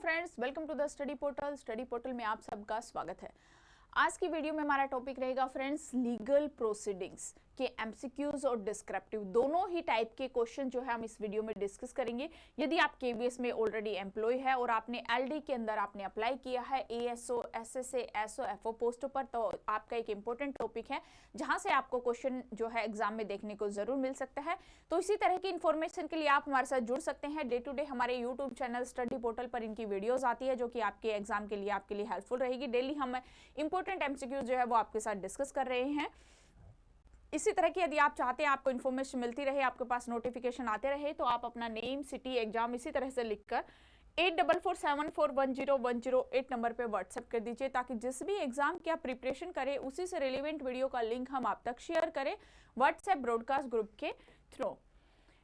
Friends, welcome to the study portal. Study portal में आप सबका स्वागत है। आज की वीडियो में हमारा टॉपिक रहेगा फ्रेंड्स लीगल प्रोसीडिंग्स के एमसीक्यूज और डिस्क्रिप्टिव दोनों ही टाइप के क्वेश्चन जो है हम इस वीडियो में डिस्कस करेंगे। यदि आप केवीएस में ऑलरेडी एम्प्लॉय है और आपने एलडी के अंदर आपने अप्लाई किया है एएसओ, एसएसए, एसओ, एफओ पोस्टों पर, तो आपका एक इंपॉर्टेंट टॉपिक है जहां से आपको क्वेश्चन जो है एग्जाम में देखने को जरूर मिल सकता है। तो इसी तरह की इन्फॉर्मेशन के लिए आप हमारे साथ जुड़ सकते हैं। डे टू डे हमारे यूट्यूब चैनल स्टडी पोर्टल पर इनकी वीडियोज आती है जो कि आपके एग्जाम के लिए आपके लिए हेल्पफुल रहेगी। डेली हम इंपॉर्टेंट एमसीक्यू जो है वो आपके साथ डिस्कस कर रहे हैं। इसी तरह की यदि आप चाहते हैं आपको इन्फॉर्मेशन मिलती रहे, आपके पास नोटिफिकेशन आते रहे, तो आप अपना नेम, सिटी, एग्जाम इसी तरह से लिखकर 8447410108 नंबर पे व्हाट्सएप कर दीजिए, ताकि जिस भी एग्जाम की आप प्रिपरेशन करें उसी से रिलेवेंट वीडियो का लिंक हम आप तक शेयर करें व्हाट्सएप ब्रॉडकास्ट ग्रुप के थ्रू।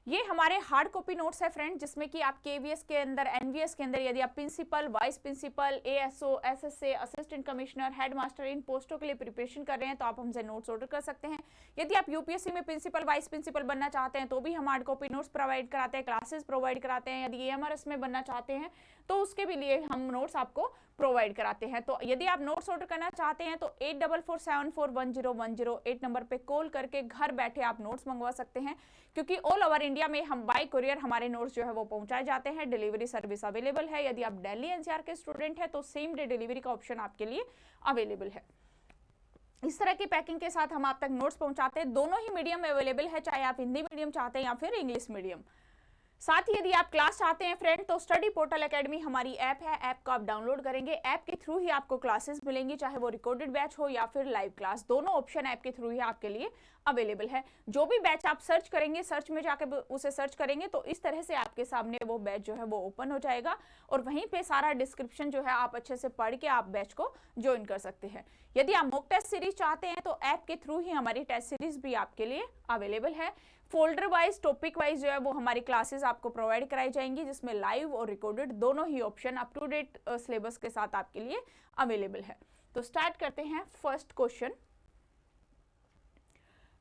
ये हमारे हार्ड कॉपी नोट्स है फ्रेंड, जिसमें कि आप केवीएस के अंदर, एनवीएस के अंदर यदि आप principal, vice principal, ASO, SSA, assistant commissioner, headmaster इन पोस्टों के लिए प्रिपरेशन कर रहे हैं तो आप हमसे नोट्स ऑर्डर कर सकते हैं। यदि आप यूपीएससी में प्रिंसिपल, वाइस प्रिंसिपल बनना चाहते हैं तो भी हम हार्ड कॉपी नोट्स प्रोवाइड कराते हैं, क्लासेस प्रोवाइड कराते हैं। यदि एएमआरएस में बनना चाहते हैं तो उसके भी लिए हम नोट्स आपको प्रोवाइड कराते हैं। तो यदि आप नोट्स ऑर्डर करना चाहते हैं तो 8447410108 नंबर पे कॉल करके घर बैठे आप नोट्स मंगवा सकते हैं, क्योंकि ऑल ओवर इंडिया में हम बाय कुरियर हमारे नोट्स जो है वो पहुंचाए जाते हैं। डिलीवरी सर्विस अवेलेबल है। यदि आप दिल्ली एनसीआर के स्टूडेंट हैं तो सेम डे डिलीवरी का ऑप्शन आपके लिए अवेलेबल है। इस तरह की पैकिंग के साथ हम आप तक नोट्स पहुंचाते हैं। दोनों ही मीडियम में अवेलेबल है, चाहे आप हिंदी मीडियम चाहते हैं या फिर इंग्लिश मीडियम। साथ ही यदि आप क्लास चाहते हैं फ्रेंड तो स्टडी पोर्टल एकेडमी हमारी ऐप है। ऐप को आप डाउनलोड करेंगे, ऐप के थ्रू ही आपको क्लासेस मिलेंगी, चाहे वो रिकॉर्डेड बैच हो या फिर लाइव क्लास। दोनों ऑप्शन ऐप के थ्रू ही आपके लिए अवेलेबल है। जो भी बैच आप सर्च करेंगे, सर्च में जाकर उसे सर्च करेंगे तो इस तरह से आपके सामने वो बैच जो है वो ओपन हो जाएगा और वहीं पे सारा डिस्क्रिप्शन जो है आप अच्छे से पढ़ के आप बैच को ज्वाइन कर सकते हैं। यदि आप मॉक टेस्ट सीरीज चाहते हैं तो ऐप के थ्रू ही हमारी टेस्ट सीरीज भी आपके लिए अवेलेबल है। फोल्डर वाइज, टॉपिक वाइज जो है वो हमारी क्लासेस आपको प्रोवाइड कराई जाएंगी, जिसमें लाइव और रिकॉर्डेड दोनों ही option up to date syllabus के साथ आपके लिए अवेलेबल है। तो स्टार्ट करते हैं first question.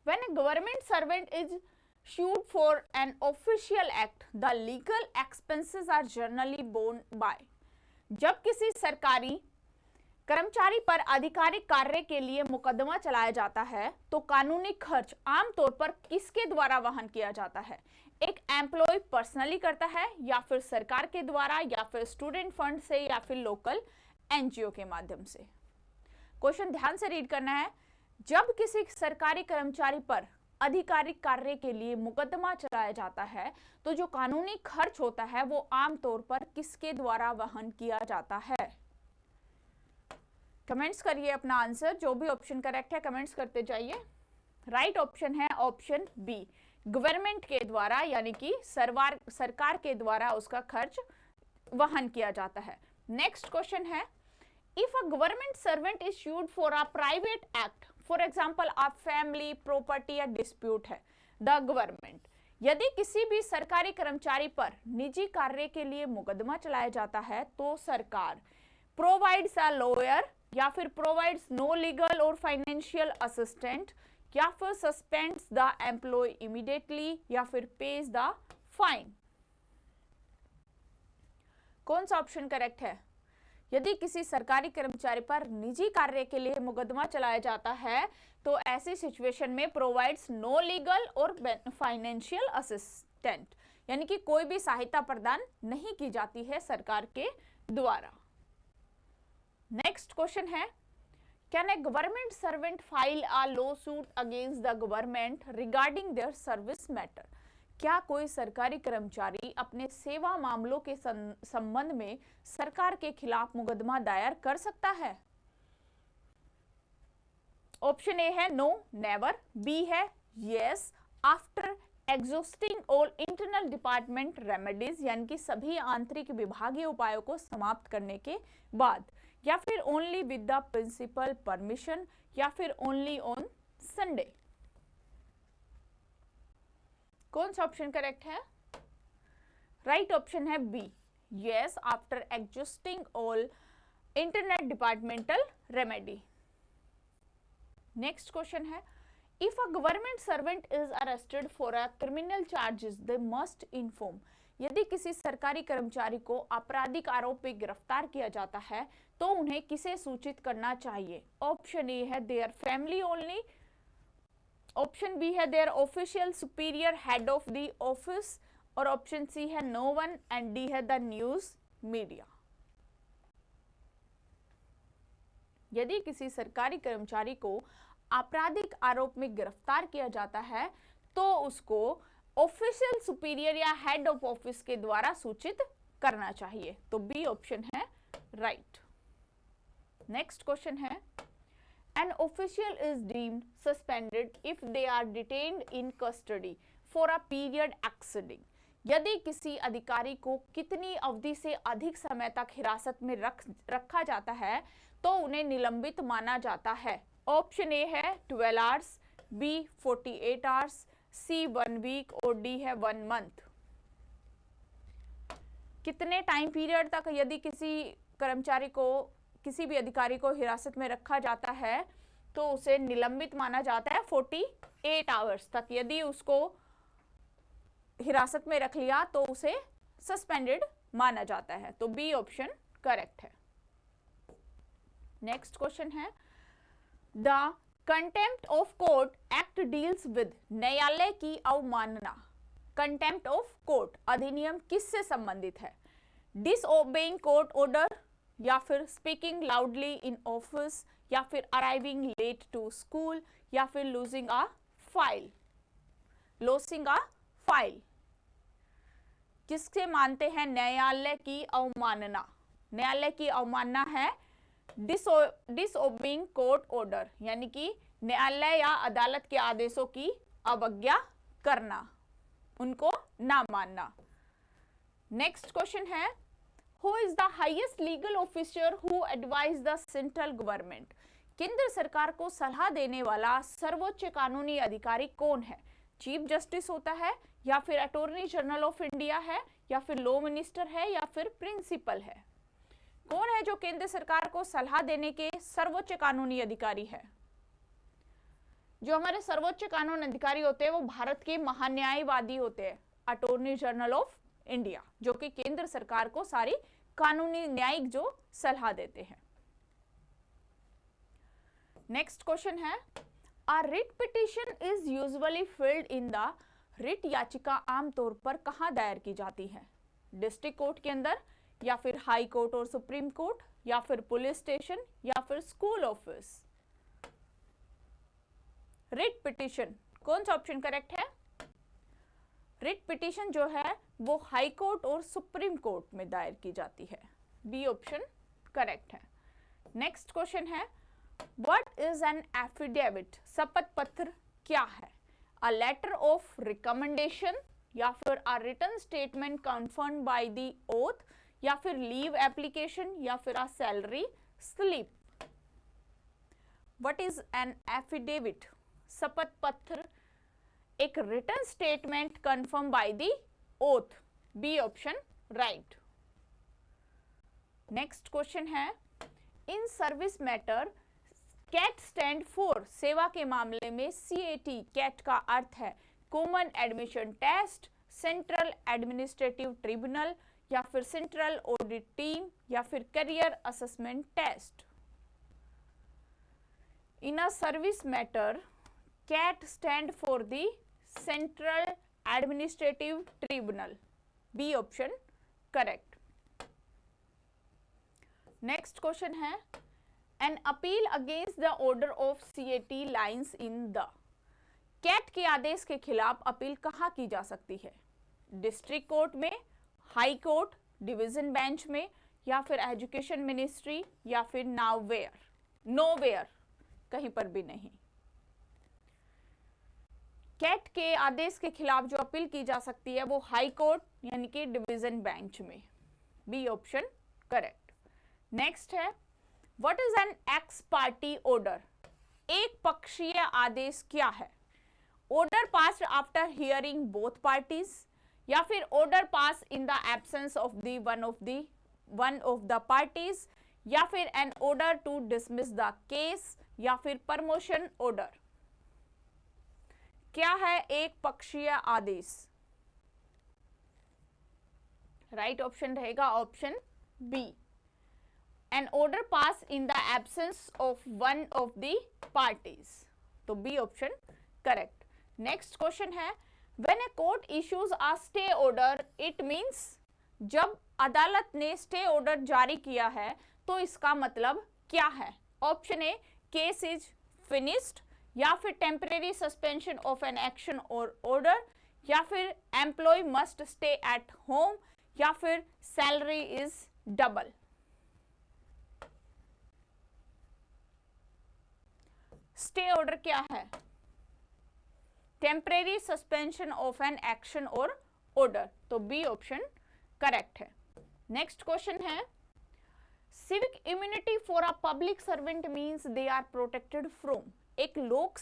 When a government servant is sued for an official act, the legal expenses are generally borne by। जब किसी सरकारी कर्मचारी पर आधिकारिक कार्य के लिए मुकदमा चलाया जाता है तो कानूनी खर्च आमतौर पर किसके द्वारा वहन किया जाता है? एक एम्प्लॉय पर्सनली करता है, या फिर सरकार के द्वारा, या फिर स्टूडेंट फंड से, या फिर लोकल एनजीओ के माध्यम से। क्वेश्चन ध्यान से रीड करना है। जब किसी सरकारी कर्मचारी पर आधिकारिक कार्य के लिए मुकदमा चलाया जाता है तो जो कानूनी खर्च होता है वो आमतौर पर किसके द्वारा वहन किया जाता है? कमेंट्स करिए अपना आंसर। जो भी ऑप्शन करेक्ट है कमेंट्स करते जाइए। राइट ऑप्शन है ऑप्शन बी, गवर्नमेंट के द्वारा, यानी कि सरकार के द्वारा उसका खर्च वहन किया जाता है। नेक्स्ट क्वेश्चन है, if a government servant is sued for a private act, for example आप फैमिली, प्रॉपर्टी या डिस्प्यूट है, द गवर्नमेंट, यदि किसी भी सरकारी कर्मचारी पर निजी कार्य के लिए मुकदमा चलाया जाता है तो सरकार प्रोवाइड्स अ लॉयर, या फिर प्रोवाइड्स नो लीगल और फाइनेंशियल असिस्टेंट, या फिर सस्पेंड्स द एम्प्लॉय इमीडिएटली, या फिर पेज द फाइन। कौन सा ऑप्शन करेक्ट है? यदि किसी सरकारी कर्मचारी पर निजी कार्य के लिए मुकदमा चलाया जाता है तो ऐसी सिचुएशन में प्रोवाइड्स नो लीगल और फाइनेंशियल असिस्टेंट, यानी कि कोई भी सहायता प्रदान नहीं की जाती है सरकार के द्वारा। नेक्स्ट क्वेश्चन है, can a government servant file a law suit against the government regarding their service matter? क्या कोई सरकारी कर्मचारी अपने सेवा मामलों के संबंध में सरकार के खिलाफ मुकदमा दायर कर सकता है? ऑप्शन ए है नो, नेवर, बी है yes, after exhausting all internal department remedies, यानी कि सभी आंतरिक विभागीय उपायों को समाप्त करने के बाद, या फिर only with the principal permission, या फिर ओनली ऑन संडे। कौन सा ऑप्शन करेक्ट है? राइट ऑप्शन है B, yes, after exhausting all internet departmental remedy. Next question है, if a government servant is arrested for a criminal charges they must inform. यदि किसी सरकारी कर्मचारी को आपराधिक आरोप में गिरफ्तार किया जाता है तो उन्हें किसे सूचित करना चाहिए? ऑप्शन ए है their family only, option B है their official superior head of the office, और ऑप्शन सी है नो वन, एंड डी है द न्यूज मीडिया। यदि किसी सरकारी कर्मचारी को आपराधिक आरोप में गिरफ्तार किया जाता है तो उसको ऑफिशियल सुपीरियर या हेड ऑफ ऑफिस के द्वारा सूचित करना चाहिए। तो बी ऑप्शन है राइट। नेक्स्ट क्वेश्चन है an official is deemed suspended if they are detained in custody for a period exceeding. यदि किसी अधिकारी को कितनी अवधि से अधिक समय तक हिरासत में रखा जाता है तो उन्हें निलंबित माना जाता है। ऑप्शन ए है 12 आवर्स, बी 48 आवर्स, सी 1 वीक और डी है 1 मंथ। कितने टाइम पीरियड तक यदि किसी कर्मचारी को, किसी भी अधिकारी को हिरासत में रखा जाता है तो उसे निलंबित माना जाता है 48 आवर्स तक। यदि उसको हिरासत में रख लिया तो उसे सस्पेंडेड माना जाता है। तो बी ऑप्शन करेक्ट है। नेक्स्ट क्वेश्चन है the contempt of court act deals with न्यायालय की अवमानना। कंटेम्प्ट ऑफ कोर्ट अधिनियम किससे संबंधित है? डिसओबेइंग कोर्ट ऑर्डर, या फिर स्पीकिंग लाउडली इन ऑफिस, या फिर अराइविंग लेट टू स्कूल, या फिर लॉसिंग अ फाइल। किससे मानते हैं न्यायालय की अवमानना? न्यायालय की अवमानना है डिसओबेइंग कोर्ट ऑर्डर, यानी कि न्यायालय या अदालत के आदेशों की अवज्ञा करना, उनको ना मानना। नेक्स्ट क्वेश्चन है who is the highest legal officer who advise the central government. केंद्र सरकार को सलाह देने वाला सर्वोच्च कानूनी अधिकारी कौन है? चीफ जस्टिस होता है, या फिर अटॉर्नी जनरल ऑफ इंडिया है, या फिर लॉ मिनिस्टर है, या फिर प्रिंसिपल है? कौन है जो केंद्र सरकार को सलाह देने के सर्वोच्च कानूनी अधिकारी है? जो हमारे सर्वोच्च कानून अधिकारी होते हैं वो भारत के महान्यायवादी होते हैं, अटॉर्नी जनरल ऑफ इंडिया, जो कि केंद्र सरकार को सारी कानूनी न्यायिक जो सलाह देते हैं। नेक्स्ट क्वेश्चन है a writ petition is usually filled in the. Writ याचिका आमतौर पर कहां दायर की जाती है? डिस्ट्रिक्ट कोर्ट के अंदर, या फिर हाई कोर्ट और सुप्रीम कोर्ट, या फिर पुलिस स्टेशन, या फिर स्कूल ऑफिस? रिट पिटिशन कौन सा ऑप्शन करेक्ट है? रिट पिटिशन जो है वो हाई कोर्ट और सुप्रीम कोर्ट में दायर की जाती है। बी ऑप्शन करेक्ट है। नेक्स्ट क्वेश्चन है व्हाट इज एन एफिडेविट? शपथ पत्र क्या है? अ लेटर ऑफ रिकमेंडेशन, या फिर अ written statement confirmed by the oath, या फिर लीव एप्लीकेशन, या फिर a salary slip? What is an affidavit? शपथ पत्र एक written statement confirm by the oath. B option right. Next question है in service matter CAT stand for. सेवा के मामले में CAT कैट का अर्थ है common admission test, central administrative tribunal, या फिर सेंट्रल ऑडिट टीम, या फिर career assessment test? In a service matter CAT stand for the central administrative tribunal. B option correct. Next question है an appeal against the order of CAT lines in the. CAT के आदेश के खिलाफ appeal कहां की जा सकती है? डिस्ट्रिक्ट कोर्ट में, हाई कोर्ट, डिवीजन बेंच में, या फिर एजुकेशन मिनिस्ट्री, या फिर नोवेयर, कहीं पर भी नहीं। कैट के आदेश के खिलाफ जो अपील की जा सकती है वो हाई कोर्ट यानी कि डिवीजन बेंच में। B option correct. नेक्स्ट है what is an ex parte order? एक पक्षीय आदेश क्या है? Order pass after hearing both parties, या फिर order pass in the absence of the one of the parties, या फिर an order to dismiss the case, या फिर प्रमोशन ऑर्डर? क्या है एक पक्षीय आदेश? राइट ऑप्शन रहेगा option B, an order pass in the absence of one of the parties, तो B option correct. Next question है, when a court issues a stay order it means, जब अदालत ने स्टे ऑर्डर जारी किया है तो इसका मतलब क्या है? Option A, case is finished, या फिर temporary suspension of an action और ऑर्डर, या फिर employ must stay at home, या फिर salary is double. Stay order क्या है? Temporary suspension of an action और ऑर्डर, तो बी ऑप्शन करेक्ट है। नेक्स्ट क्वेश्चन है, civic immunity for a public servant means they are protected from, एक लोक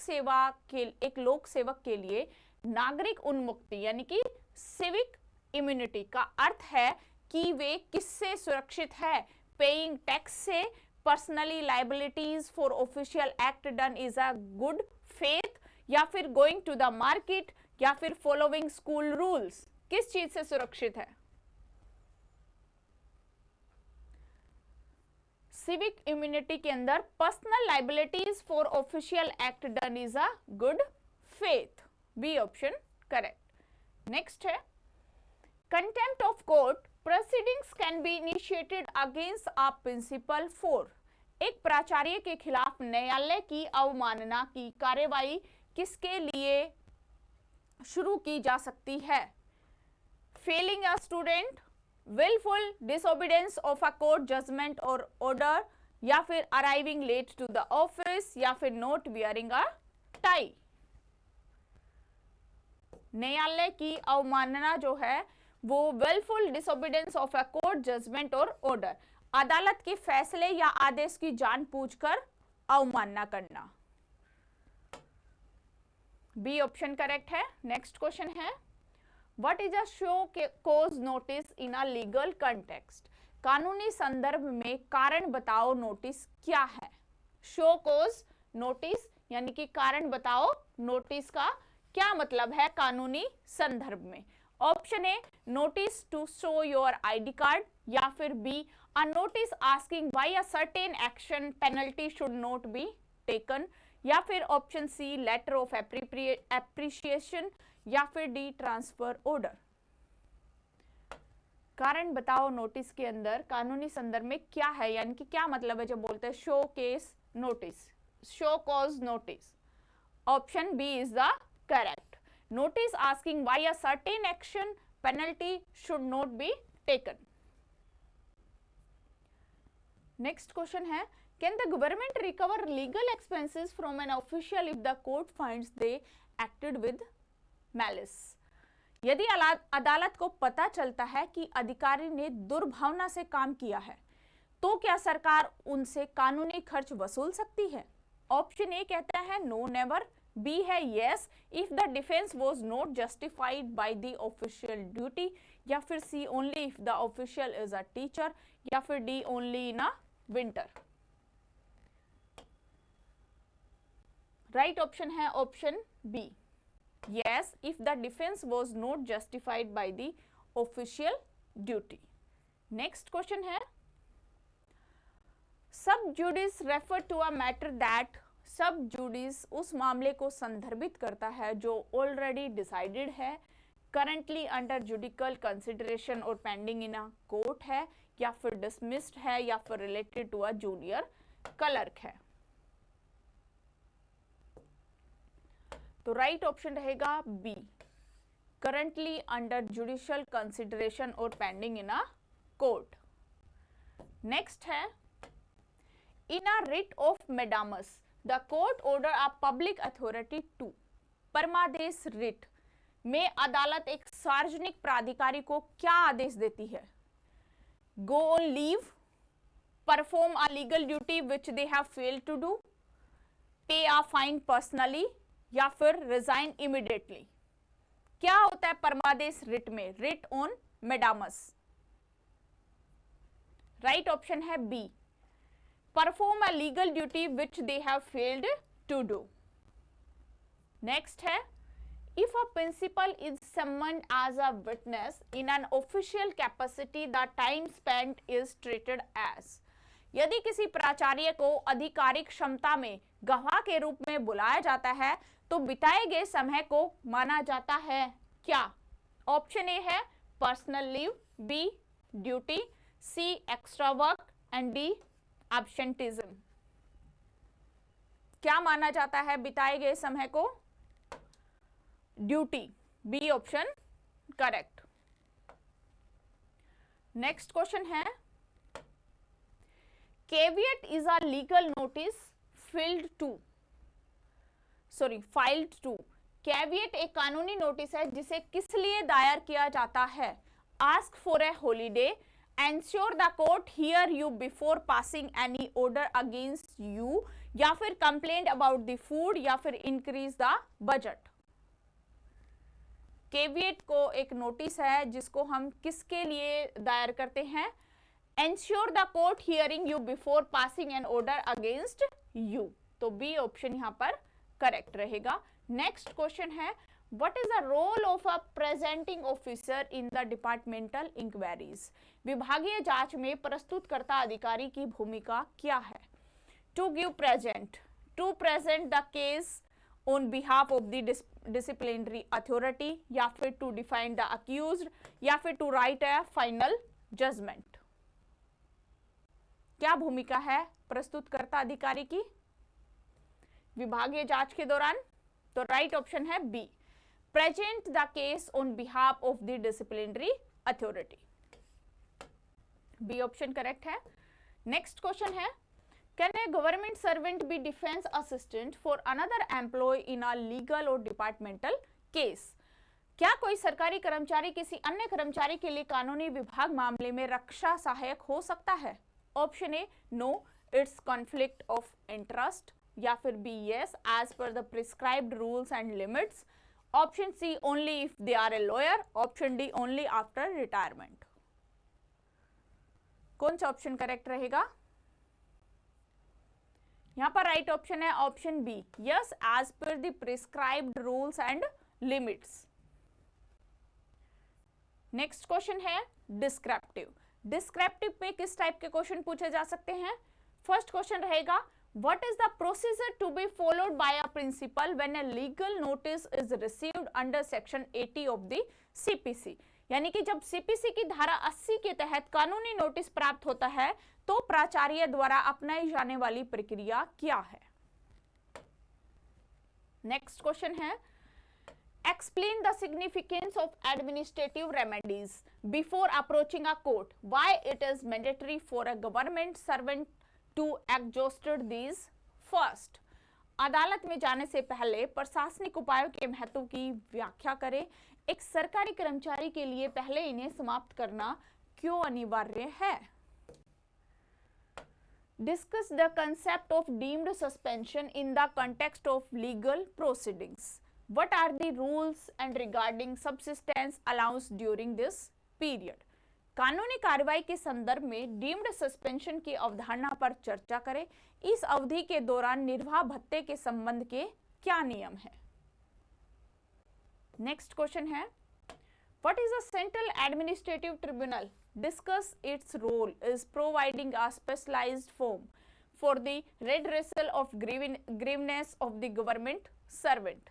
सेवक के लिए नागरिक उन्मुक्ति यानी कि सिविक इम्यूनिटी का अर्थ है कि वे किससे सुरक्षित है? पेइंग टैक्स से, personally liabilities for official act done is a good faith, या फिर गोइंग टू द मार्केट, या फिर फॉलोइंग स्कूल रूल्स, किस चीज से सुरक्षित है? सिविक इम्यूनिटी के अंदर personal liabilities for official act done is a good faith, B option correct. Next है, contempt of court proceedings can be initiated against a principal for, एक प्राचार्य के खिलाफ न्यायालय की अवमानना की कार्यवाही किसके लिए शुरू की जा सकती है? Failing a student, willful disobedience of a court judgment or order, या फिर arriving late to the office, या फिर not wearing a tie। न्यायालय की अवमानना जो है वो willful disobedience of a court judgment or order, अदालत के फैसले या आदेश की जानबूझकर अवमानना करना, बी ऑप्शन करेक्ट है। नेक्स्ट क्वेश्चन है, What is a show cause notice in a legal context? कानूनी संदर्भ में कारण बताओ नोटिस क्या है? शो कोज नोटिस यानी कि कारण बताओ नोटिस का क्या मतलब है कानूनी संदर्भ में? Option A, notice to show your ID card, या फिर B, a notice asking why a certain action penalty should not be taken, या फिर option C, letter of appreciation, या फिर डी, ट्रांसफर ऑर्डर। कारण बताओ नोटिस के अंदर कानूनी संदर्भ में क्या है, यानी कि क्या मतलब है जब बोलते हैं show case notice, show cause notice? Option B is the correct, notice asking why a certain action penalty should not be taken. Next question है, can the government recover legal expenses from an official if the court finds they acted with malice? यदि अदालत को पता चलता है कि अधिकारी ने दुर्भावना से काम किया है तो क्या सरकार उनसे कानूनी खर्च वसूल सकती है? ऑप्शन ए कहता है नो नेवर, बी है yes if the defence was not justified by the official duty, या फिर C only if the official is a teacher, या फिर D only in a winter. Right option है option B, yes if the defense was not justified by the official duty। next question है, sub judice refer to a matter that, sub judice उस मामले को संदर्भित करता है जो already decided है, currently under judicial consideration और pending in a court है, या फिर dismissed है, या फिर related to a junior clerk है। तो राइट ऑप्शन रहेगा B, currently under judicial consideration और pending in a court. Next है, in a writ of mandamus the court order a public authority to, परमादेश रिट में अदालत एक सार्वजनिक प्राधिकारी को क्या आदेश देती है? Go on leave, perform a legal duty which they have failed to do, pay a fine personally, या फिर रिजाइन इमीडिएटली। क्या होता है परमादेश रिट में? Writ on mandamus. Right option है B, perform a legal duty which they have failed to do. Next है, if a principal is summoned as a witness in an official capacity, the time spent is treated as. यदि किसी प्राचार्य को आधिकारिक क्षमता में गवाह के रूप में बुलाया जाता है तो बिताए गए समय को माना जाता है क्या? ऑप्शन ए है personal leave, B duty, C extra work and D absenteeism. क्या माना जाता है बिताए गए समय को? Duty, B option correct. Next question है caveat is a legal notice filed to। caveat एक कानूनी नोटिस है जिसे किस लिए दायर किया जाता है? ask for a holiday, ensure the court hear you before passing any order against you, या फिर complaint about the food, या फिर increase the budget। caveat को एक नोटिस है जिसको हम किसके लिए दायर करते हैं? ensure the court hearing you before passing an order against you। तो बी ऑप्शन यहां पर करेक्ट रहेगा। नेक्स्ट क्वेश्चन है what is the role of a presenting officer in the departmental inquiries. विभागीय जांच में प्रस्तुतकर्ता अधिकारी की भूमिका क्या है? To give present, to present the case on behalf of the disciplinary authority, या फिर टू डिफाइन द अक्यूज्ड, या फिर to write a final judgment. क्या भूमिका है प्रस्तुतकर्ता अधिकारी की विभागीय जांच के दौरान? तो राइट ऑप्शन है B, present the case on behalf of the disciplinary authority. B option correct है। नेक्स्ट क्वेश्चन है can a government servant be defence assistant for another employ in a legal और डिपार्टमेंटल केस। क्या कोई सरकारी कर्मचारी किसी अन्य कर्मचारी के लिए कानूनी विभाग मामले में रक्षा सहायक हो सकता है? Option A no, it's conflict of interest, या फिर B yes as per the prescribed rules and limits, option C only if they are a lawyer, option D only after retirement. कौन सा ऑप्शन करेक्ट रहेगा? यहां पर right option है option B, yes as per the prescribed rules and limits. Next question है descriptive. Descriptive पे किस type के क्वेश्चन पूछे जा सकते हैं? फर्स्ट क्वेश्चन रहेगा what is the procedure to be followed by a principal when a legal notice is received under section 80 of the CPC. यानी कि जब सीपीसी की धारा 80 के तहत कानूनी नोटिस प्राप्त होता है तो प्राचार्य द्वारा अपनाई जाने वाली प्रक्रिया क्या है? नेक्स्ट क्वेश्चन है explain the significance of administrative remedies before approaching a court, why it is mandatory for a government servant to exhaust these first। अदालत में जाने से पहले प्रशासनिक उपायों के महत्व की व्याख्या करें। एक सरकारी कर्मचारी के लिए पहले इन्हें समाप्त करना क्यों अनिवार्य है? Discuss the concept of deemed suspension in the context of legal proceedings। What are the rules and regarding subsistence allowance during this period? कानूनी कार्रवाई के संदर्भ में डीम्ड सस्पेंशन की अवधारणा पर चर्चा करें। इस अवधि के दौरान निर्वाह भत्ते के संबंध के क्या नियम हैं? नेक्स्ट क्वेश्चन है What is a central administrative tribunal? Discuss its role is providing a specialized form for the redressal of grievance of the government servant।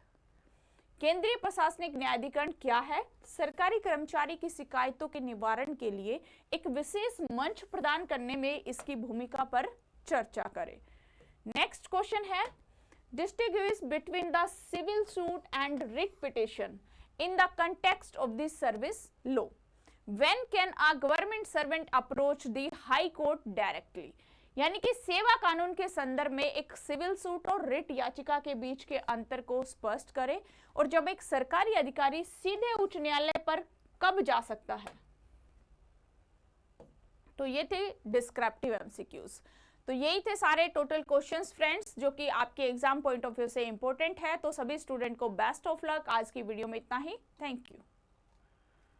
केंद्रीय प्रशासनिक न्यायाधिकरण क्या है? सरकारी कर्मचारी की शिकायतों के निवारण के लिए एक विशेष मंच प्रदान करने में इसकी भूमिका पर चर्चा करें। नेक्स्ट क्वेश्चन है distinguish between the civil suit and writ petition in the context of this service law. When can a government servant approach the high court directly. यानी कि सेवा कानून के संदर्भ में एक सिविल सूट और रिट याचिका के बीच के अंतर को स्पष्ट करें और जब एक सरकारी अधिकारी सीधे उच्च न्यायालय पर कब जा सकता है। तो ये थे डिस्क्रिप्टिव एमसीक्यूज। तो यही थे सारे टोटल क्वेश्चंस फ्रेंड्स जो कि आपके एग्जाम पॉइंट ऑफ व्यू से इंपॉर्टेंट है। तो सभी स्टूडेंट को बेस्ट ऑफ लक। आज की वीडियो में इतना ही। Thank you.